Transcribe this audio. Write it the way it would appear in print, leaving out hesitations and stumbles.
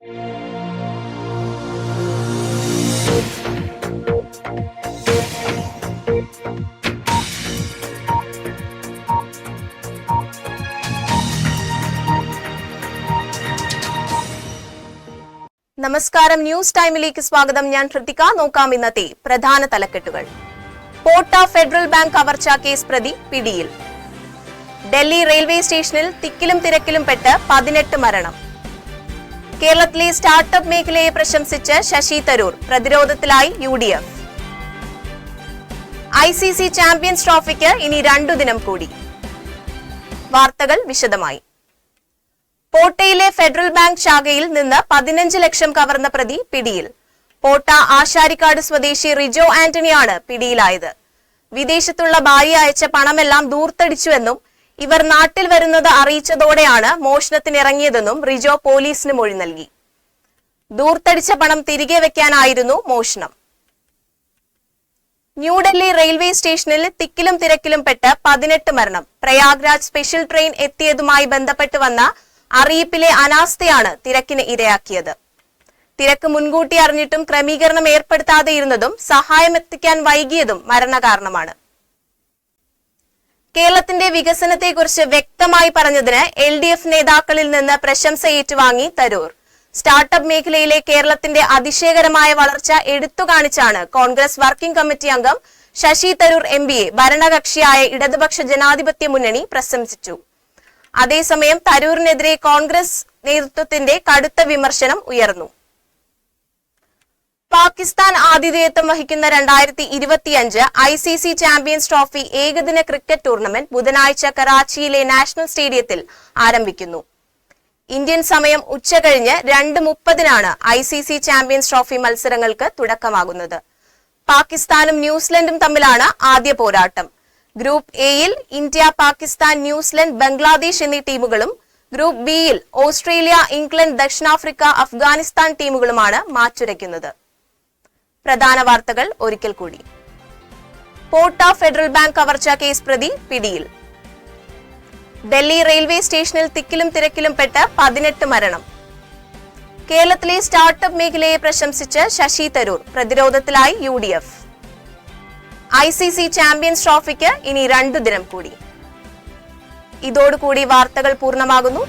നമസ്കാരം, ന്യൂസ് ടൈമിലേക്ക് സ്വാഗതം. ഞാൻ ഋതിക. നോക്കാം ഇന്നത്തെ പ്രധാന തലക്കെട്ടുകൾ. പോട്ട ഫെഡറൽ ബാങ്ക് കവർച്ചാ കേസ് പ്രതി പിടിയിൽ. ഡൽഹി റെയിൽവേ സ്റ്റേഷനിൽ തിക്കിലും തിരക്കിലും പെട്ട് 18 മരണം. കേരളത്തിലെ സ്റ്റാർട്ടപ്പ് മേഖലയെ പ്രശംസിച്ച് ശശി തരൂർ. പ്രതിരോധത്തിലായി UDF. ICC ചാമ്പ്യൻസ് ട്രോഫിക്ക് ഇനി 2 ദിനം കൂടി. വാർത്തകൾ വിശദമായി. പോട്ടയിലെ ഫെഡറൽ ബാങ്ക് ശാഖയിൽ നിന്ന് 15 ലക്ഷം കവർന്ന പ്രതി പിടിയിൽ. പോട്ട ആശാരിക്കാട് സ്വദേശി റിജോ ആന്റണിയാണ് പിടിയിലായത്. വിദേശത്തുള്ള ഭാര്യ അയച്ച പണമെല്ലാം ദൂർത്തടിച്ചുവെന്നും ഇവർ നാട്ടിൽ വരുന്നത് അറിയിച്ചതോടെയാണ് മോഷണത്തിനിറങ്ങിയതെന്നും റിജോ പോലീസിന് മൊഴി നൽകി. ദൂർത്തടിച്ച പണം തിരികെ വെക്കാനായിരുന്നു മോഷണം. ന്യൂഡൽഹി റെയിൽവേ സ്റ്റേഷനിൽ തിക്കിലും തിരക്കിലും പെട്ട് 18 മരണം. പ്രയാഗ്രാജ് സ്പെഷ്യൽ ട്രെയിൻ എത്തിയതുമായി ബന്ധപ്പെട്ട് വന്ന അറിയിപ്പിലെ അനാസ്ഥയാണ് തിരക്കിന് ഇരയാക്കിയത്. തിരക്ക് മുൻകൂട്ടി അറിഞ്ഞിട്ടും ക്രമീകരണം ഏർപ്പെടുത്താതെയിരുന്നതും സഹായമെത്തിക്കാൻ വൈകിയതും മരണകാരണമാണ്. കേരളത്തിന്റെ വികസനത്തെക്കുറിച്ച് വ്യക്തമായി പറഞ്ഞതിന് LDF നേതാക്കളിൽ നിന്ന് പ്രശംസ ഏറ്റുവാങ്ങി തരൂർ. സ്റ്റാർട്ടപ്പ് മേഖലയിലെ കേരളത്തിന്റെ അതിശയകരമായ വളർച്ച എടുത്തുകാണിച്ചാണ് കോൺഗ്രസ് വർക്കിംഗ് കമ്മിറ്റി അംഗം ശശി തരൂർ MPയെ ഭരണകക്ഷിയായ ഇടതുപക്ഷ ജനാധിപത്യ മുന്നണി പ്രശംസിച്ചു. അതേസമയം തരൂരിനെതിരെ കോൺഗ്രസ് നേതൃത്വത്തിന്റെ കടുത്ത വിമർശനം ഉയർന്നു. പാകിസ്ഥാൻ ആതിഥേയത്വം വഹിക്കുന്ന 2025 ICC ചാമ്പ്യൻസ് ട്രോഫി ഏകദിന ക്രിക്കറ്റ് ടൂർണമെന്റ് ബുധനാഴ്ച കറാച്ചിയിലെ നാഷണൽ സ്റ്റേഡിയത്തിൽ ആരംഭിക്കുന്നു. ഇന്ത്യൻ സമയം ഉച്ചകഴിഞ്ഞ് 2:30-നാണ് ICC ചാമ്പ്യൻസ് ട്രോഫി മത്സരങ്ങൾക്ക് തുടക്കമാകുന്നത്. പാകിസ്ഥാനും ന്യൂസിലൻഡും തമ്മിലാണ് ആദ്യ പോരാട്ടം. ഗ്രൂപ്പ് എയിൽ ഇന്ത്യ, പാകിസ്ഥാൻ, ന്യൂസിലൻഡ്, ബംഗ്ലാദേശ് എന്നീ ടീമുകളും ഗ്രൂപ്പ് ബിയിൽ ഓസ്ട്രേലിയ, ഇംഗ്ലണ്ട്, ദക്ഷിണാഫ്രിക്ക, അഫ്ഗാനിസ്ഥാൻ ടീമുകളുമാണ് മാറ്റുരയ്ക്കുന്നത്. പ്രധാന വാർത്തകൾ ഒരിക്കൽ കൂടി. പോട്ട ഫെഡറൽ ബാങ്ക് കവർച്ചാ കേസ് പ്രതി പിടിയിൽ. ഡൽഹി റെയിൽവേ സ്റ്റേഷനിൽ തിക്കിലും തിരക്കിലും പെട്ട് 18 മരണം. കേരളത്തിലെ സ്റ്റാർട്ടപ്പ് മേഖലയെ പ്രശംസിച്ച് ശശി തരൂർ. പ്രതിരോധത്തിലായി UDF. ICC ചാമ്പ്യൻസ് ട്രോഫിക്ക് ഇനി 2 ദിനം കൂടി. ഇതോടുകൂടി വാർത്തകൾ പൂർണ്ണമാകുന്നു.